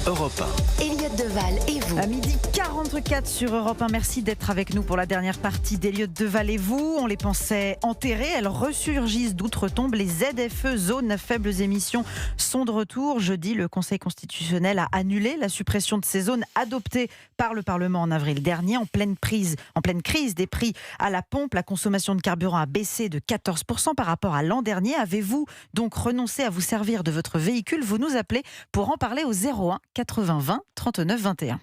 Europe 1. Elliot Deval et vous. À 12h44 sur Europe 1, merci d'être avec nous pour la dernière partie d'Elliot Deval et vous. On les pensait enterrées, elles ressurgissent d'outre-tombe. Les ZFE, zones à faibles émissions, sont de retour. Jeudi, le Conseil constitutionnel a annulé la suppression de ces zones adoptées par le Parlement en avril dernier. En pleine crise des prix à la pompe, la consommation de carburant a baissé de 14% par rapport à l'an dernier. Avez-vous donc renoncé à vous servir de votre véhicule? Vous nous appelez pour en parler au 01 80 20 39 21.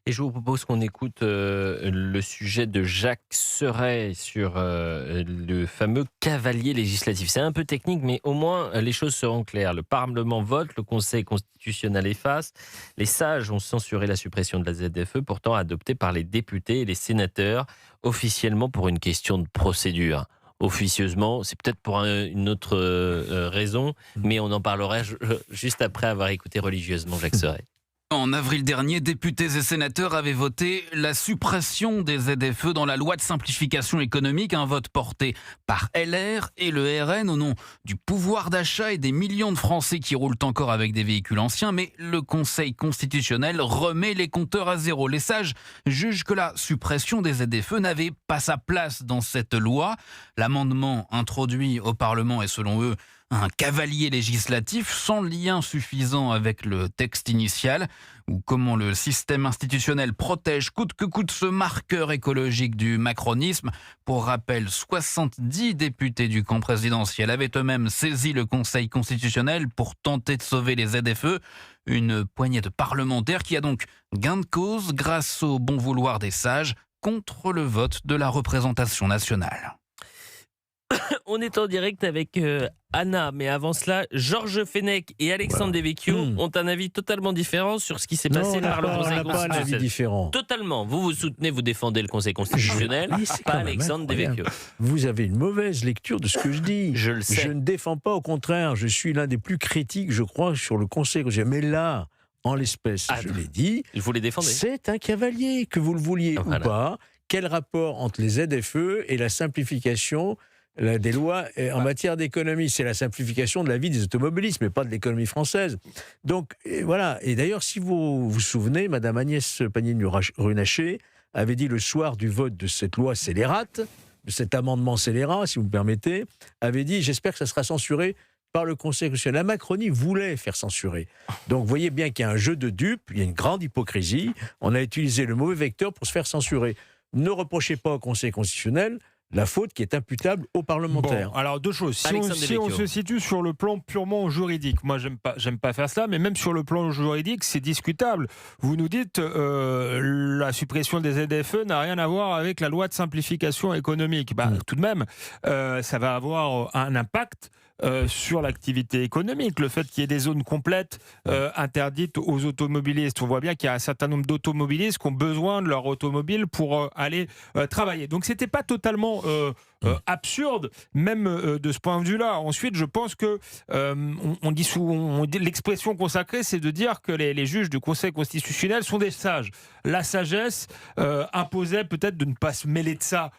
Et je vous propose qu'on écoute le sujet de Jacques Serret sur le fameux cavalier législatif. C'est un peu technique, mais au moins les choses seront claires. Le Parlement vote, le Conseil constitutionnel efface. Les sages ont censuré la suppression de la ZFE, pourtant adoptée par les députés et les sénateurs, officiellement pour une question de procédure. Officieusement, c'est peut-être pour une autre raison, mais on en parlera juste après avoir écouté religieusement Jacques Serret. En avril dernier, députés et sénateurs avaient voté la suppression des ZFE dans la loi de simplification économique, un vote porté par LR et le RN au nom du pouvoir d'achat et des millions de Français qui roulent encore avec des véhicules anciens. Mais le Conseil constitutionnel remet les compteurs à zéro. Les sages jugent que la suppression des ZFE n'avait pas sa place dans cette loi. L'amendement introduit au Parlement est selon eux un cavalier législatif sans lien suffisant avec le texte initial, ou comment le système institutionnel protège coûte que coûte ce marqueur écologique du macronisme. Pour rappel, 70 députés du camp présidentiel avaient eux-mêmes saisi le Conseil constitutionnel pour tenter de sauver les ZFE. Une poignée de parlementaires qui a donc gain de cause grâce au bon vouloir des sages contre le vote de la représentation nationale. On est en direct avec Anna, mais avant cela, Georges Fenech et Alexandre Devecchio ont un avis totalement différent sur ce qui s'est passé par le Conseil constitutionnel. Un avis différent. Totalement. Vous soutenez, vous défendez le Conseil constitutionnel, pas Alexandre Devecchio. Vous avez une mauvaise lecture de ce que je dis. Je le sais. Je ne défends pas, au contraire, je suis l'un des plus critiques, je crois, sur le Conseil constitutionnel. Mais là, en l'espèce, je l'ai dit, vous les défendez. C'est un cavalier, que vous le vouliez ou pas. Quel rapport entre les ZFE et la simplification des lois en matière d'économie? C'est la simplification de la vie des automobilistes, mais pas de l'économie française. Donc voilà. Et d'ailleurs, si vous vous souvenez, Madame Agnès Pannier-Runacher avait dit le soir du vote de cette loi scélérate, de cet amendement scélérat, si vous me permettez, avait dit « J'espère que ça sera censuré par le Conseil constitutionnel ». La Macronie voulait faire censurer. Donc vous voyez bien qu'il y a un jeu de dupes, il y a une grande hypocrisie. On a utilisé le mauvais vecteur pour se faire censurer. Ne reprochez pas au Conseil constitutionnel la faute qui est imputable aux parlementaires. Bon, alors deux choses. Si on se situe sur le plan purement juridique, moi j'aime pas faire cela, mais même sur le plan juridique, c'est discutable. Vous nous dites la suppression des ZFE n'a rien à voir avec la loi de simplification économique. Tout de même, ça va avoir un impact sur l'activité économique. Le fait qu'il y ait des zones complètes interdites aux automobilistes. On voit bien qu'il y a un certain nombre d'automobilistes qui ont besoin de leur automobile pour aller travailler. Donc c'était pas totalement absurde, même de ce point de vue-là. Ensuite, je pense que on dit l'expression consacrée, c'est de dire que les juges du Conseil constitutionnel sont des sages. La sagesse imposait peut-être de ne pas se mêler de ça.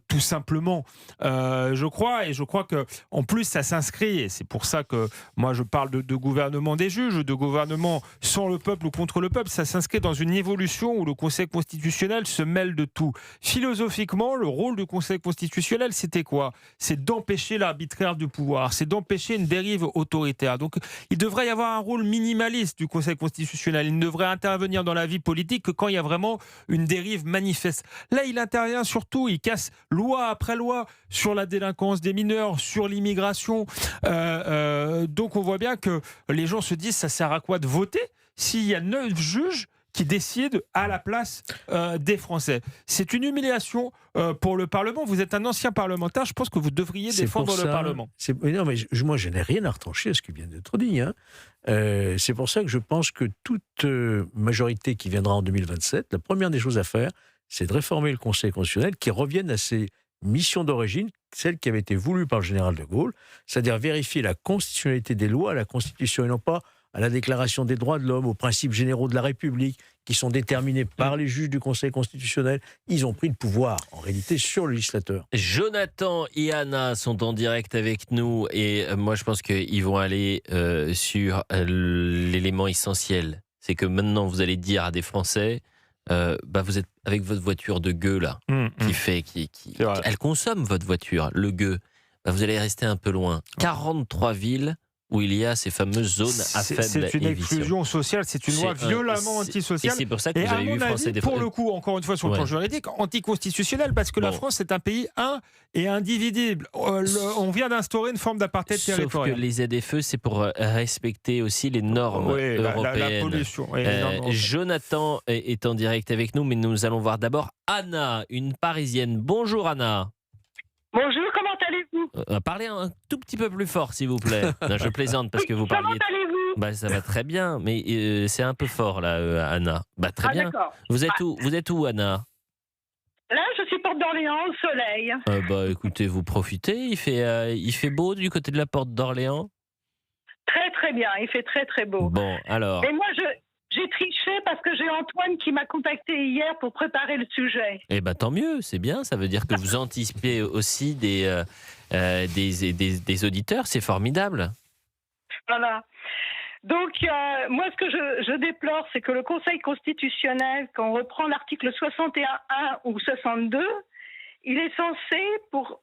Tout simplement, je crois que en plus ça s'inscrit, et c'est pour ça que moi je parle de gouvernement des juges, de gouvernement sans le peuple ou contre le peuple. Ça s'inscrit dans une évolution où le Conseil constitutionnel se mêle de tout. Philosophiquement, le rôle du Conseil constitutionnel, c'était quoi? C'est d'empêcher l'arbitraire du pouvoir, c'est d'empêcher une dérive autoritaire. Donc il devrait y avoir un rôle minimaliste du Conseil constitutionnel. Il ne devrait intervenir dans la vie politique que quand il y a vraiment une dérive manifeste. Là, il intervient surtout, il casse loi après loi sur la délinquance des mineurs, sur l'immigration. Donc on voit bien que les gens se disent, ça sert à quoi de voter s'il y a 9 juges qui décident à la place des Français? C'est une humiliation pour le Parlement. Vous êtes un ancien parlementaire, je pense que vous devriez défendre le Parlement. Non, mais moi je n'ai rien à retrancher à ce qui vient d'être dit. C'est pour ça que je pense que toute majorité qui viendra en 2027, la première des choses à faire, c'est de réformer le Conseil constitutionnel, qui revienne à ses missions d'origine, celles qui avaient été voulues par le général de Gaulle, c'est-à-dire vérifier la constitutionnalité des lois à la Constitution et non pas à la Déclaration des droits de l'homme, aux principes généraux de la République, qui sont déterminés par les juges du Conseil constitutionnel. Ils ont pris le pouvoir, en réalité, sur le législateur. Jonathan et Anna sont en direct avec nous, et moi je pense qu'ils vont aller sur l'élément essentiel. c'est que maintenant vous allez dire à des Français, vous êtes avec votre voiture de gueux là, elle consomme votre voiture, le gueux. Vous allez rester un peu loin. 43 villes où il y a ces fameuses zones à faible émission. C'est une exclusion sociale, c'est une loi violemment antisociale. Et c'est pour ça que vous avez eu Français des pour le coup, encore une fois, sur le plan juridique, anticonstitutionnel, parce que la France est un pays et indivisible. On vient d'instaurer une forme d'apartheid territorial. Sauf que les ZFE, c'est pour respecter aussi les normes européennes. La pollution. Jonathan est en direct avec nous, mais nous allons voir d'abord Anna, une Parisienne. Bonjour Anna. Bonjour, comment allez-vous ? Parlez un tout petit peu plus fort, s'il vous plaît. Non, je plaisante parce que vous parliez. Comment allez-vous ? Ça va très bien, mais c'est un peu fort là, Anna. Très bien. D'accord. Vous êtes où, Anna ? Là, je suis porte d'Orléans, au soleil. Écoutez, vous profitez. Il fait beau du côté de la porte d'Orléans ? Très très bien, il fait très très beau. Bon, alors. Et moi, j'ai triché parce que j'ai Antoine qui m'a contacté hier pour préparer le sujet. Tant mieux, c'est bien. Ça veut dire que vous anticipez aussi des auditeurs. C'est formidable. Voilà. Donc, moi, ce que je déplore, c'est que le Conseil constitutionnel, quand on reprend l'article 61.1 ou 62, il est censé pour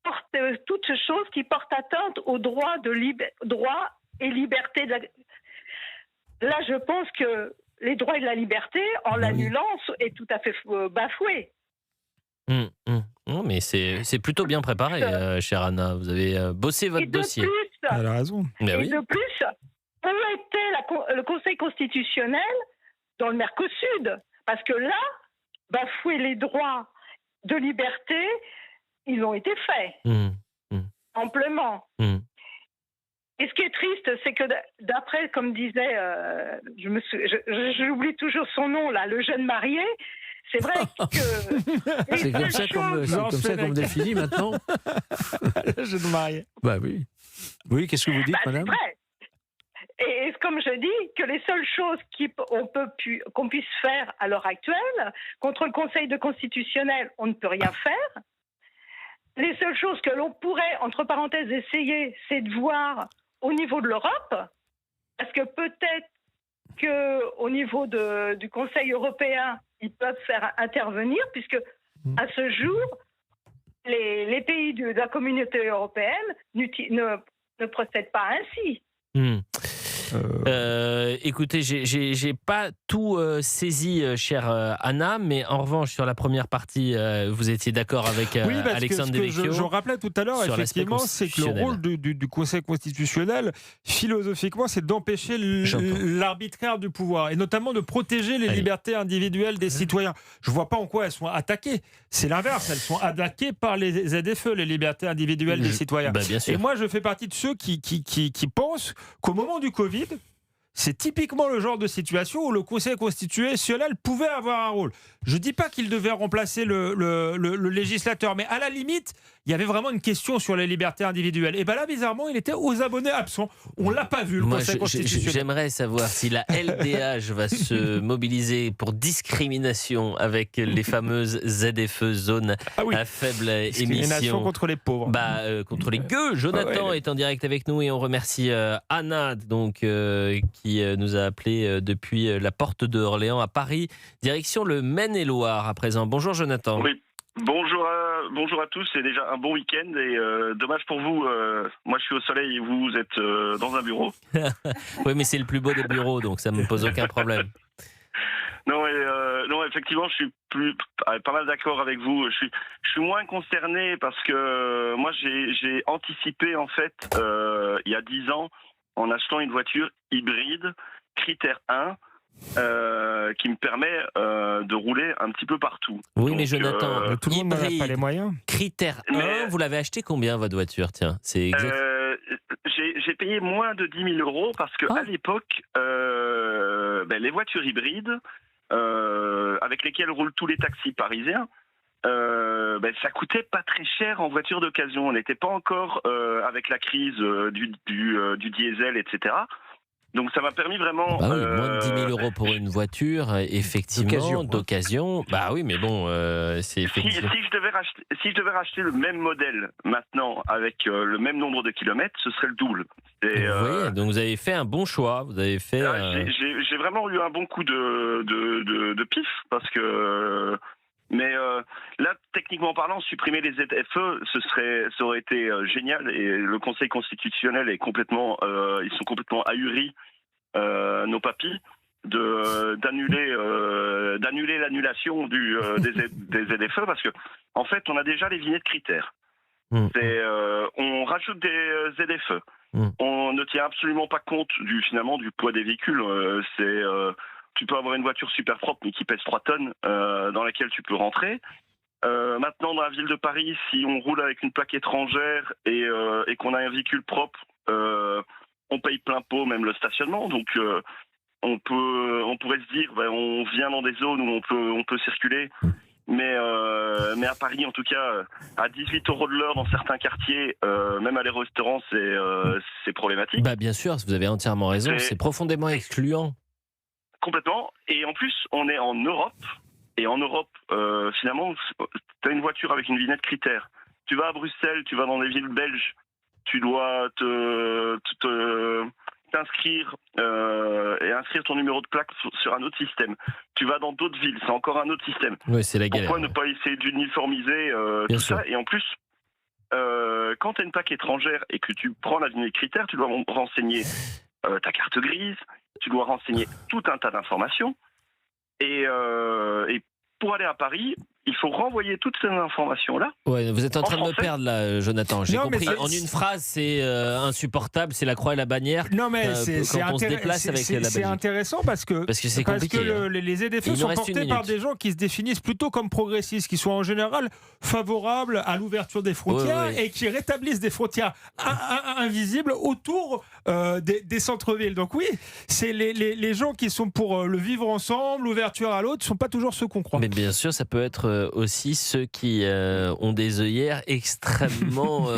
porter toutes choses qui portent atteinte aux droits et libertés de la... Là, je pense que les droits et la liberté, en l'annulant, est tout à fait bafoué. Non, mais c'est plutôt bien préparé, chère Anna. Vous avez bossé votre dossier. Elle a raison. Et de plus, où était le Conseil constitutionnel dans le Mercosur ? Parce que là, bafouer les droits de liberté, ils ont été faits. Amplement. Et ce qui est triste, c'est que d'après, comme disait, j'oublie toujours son nom là, le jeune marié, c'est vrai que... c'est comme ça qu'on me définit maintenant. Le jeune marié. Oui. Oui, qu'est-ce que vous dites, madame ? C'est vrai. Et comme je dis, que les seules choses qu'on puisse faire à l'heure actuelle, contre le Conseil constitutionnel, on ne peut rien faire. Les seules choses que l'on pourrait, entre parenthèses, essayer, c'est de voir au niveau de l'Europe, parce que peut-être qu'au niveau du Conseil européen, ils peuvent faire intervenir, puisque à ce jour, les pays de la communauté européenne ne procèdent pas ainsi. Écoutez, j'ai pas tout saisi, chère Anna, mais en revanche, sur la première partie, vous étiez d'accord avec Alexandre Devecchio. Je rappelais tout à l'heure, effectivement, c'est que le rôle du Conseil constitutionnel, philosophiquement, c'est d'empêcher l'arbitraire du pouvoir, et notamment de protéger les libertés individuelles des citoyens. Je vois pas en quoi elles sont attaquées. C'est l'inverse, elles sont attaquées par les ZFE, les libertés individuelles des citoyens. Bien sûr. Et moi, je fais partie de ceux qui pensent qu'au moment du Covid, c'est typiquement le genre de situation où le Conseil constitutionnel pouvait avoir un rôle. Je ne dis pas qu'il devait remplacer le législateur, mais à la limite, il y avait vraiment une question sur les libertés individuelles. Et bien là, bizarrement, il était aux abonnés absents. On ne l'a pas vu, le Conseil constitutionnel. J'aimerais savoir si la LDH va se mobiliser pour discrimination avec les fameuses ZFE, zones à faible émission. Discrimination contre les pauvres. Contre les gueux. Jonathan est en direct avec nous et on remercie Anna, qui nous a appelé depuis la porte d'Orléans à Paris, direction le Maine-et-Loire à présent. Bonjour Jonathan. Oui. Bonjour à tous, c'est déjà un bon week-end et dommage pour vous, moi je suis au soleil et vous êtes dans un bureau. Oui, mais c'est le plus beau des bureaux, donc ça ne me pose aucun problème. Non, effectivement, je suis pas mal d'accord avec vous. Je suis moins concerné parce que moi j'ai anticipé en fait il y a 10 ans en achetant une voiture hybride, critère 1, qui me permet de rouler un petit peu partout. Oui, donc, mais Jonathan, tout le monde n'a pas les moyens. Critère 1, vous l'avez acheté combien votre voiture ? Tiens, c'est exact. J'ai payé moins de 10 000 euros parce que à l'époque, les voitures hybrides avec lesquelles roulent tous les taxis parisiens, ça coûtait pas très cher en voiture d'occasion. On n'était pas encore avec la crise du diesel, etc. Donc ça m'a permis vraiment... Bah oui, moins de 10 000 € pour une voiture, effectivement, d'occasion. Bah oui, mais bon, c'est effectivement... Si je devais racheter le même modèle maintenant, avec le même nombre de kilomètres, ce serait le double. Oui, donc vous avez fait un bon choix. Vous avez fait... J'ai vraiment eu un bon coup de pif, parce que... Mais là, techniquement parlant, supprimer les ZFE, ça aurait été génial. Et le Conseil constitutionnel est complètement, ils sont complètement ahuris, nos papis, d'annuler l'annulation des ZFE, parce que en fait, on a déjà les vignettes critères. On rajoute des ZFE. On ne tient absolument pas compte du poids des véhicules. Tu peux avoir une voiture super propre mais qui pèse 3 tonnes dans laquelle tu peux rentrer. Maintenant, dans la ville de Paris, si on roule avec une plaque étrangère et qu'on a un véhicule propre, on paye plein pot, même le stationnement. Donc, on pourrait se dire, on vient dans des zones où on peut circuler. Mais à Paris, en tout cas, à 18 € de l'heure dans certains quartiers, même à les restaurants, c'est problématique. Bah bien sûr, vous avez entièrement raison. C'est profondément excluant. Complètement. Et en plus, on est en Europe. Et en Europe, finalement, tu as une voiture avec une vignette critère. Tu vas à Bruxelles, tu vas dans des villes belges, tu dois t'inscrire et inscrire ton numéro de plaque sur un autre système. Tu vas dans d'autres villes, c'est encore un autre système. Oui, c'est la galère. Pourquoi ne pas essayer d'uniformiser tout ça? Et en plus, quand tu as une plaque étrangère et que tu prends la vignette critère, tu dois renseigner ta carte grise, tu dois renseigner tout un tas d'informations. Et pour aller à Paris, il faut renvoyer toutes ces informations-là. Ouais, vous êtes en train de me perdre là, Jonathan. J'ai compris. En une phrase, c'est insupportable, c'est la croix et la bannière. Non, mais quand on se déplace avec la Belgique. C'est intéressant parce que c'est compliqué. Les ZFE sont portés par des gens qui se définissent plutôt comme progressistes, qui sont en général favorables à l'ouverture des frontières et qui rétablissent des frontières invisibles autour des centres-villes. Donc oui, c'est les gens qui sont pour le vivre ensemble, l'ouverture à l'autre, ne sont pas toujours ceux qu'on croit. Mais bien sûr, ça peut être aussi ceux qui ont des œillères extrêmement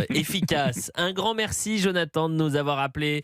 efficaces. Un grand merci, Jonathan, de nous avoir appelés.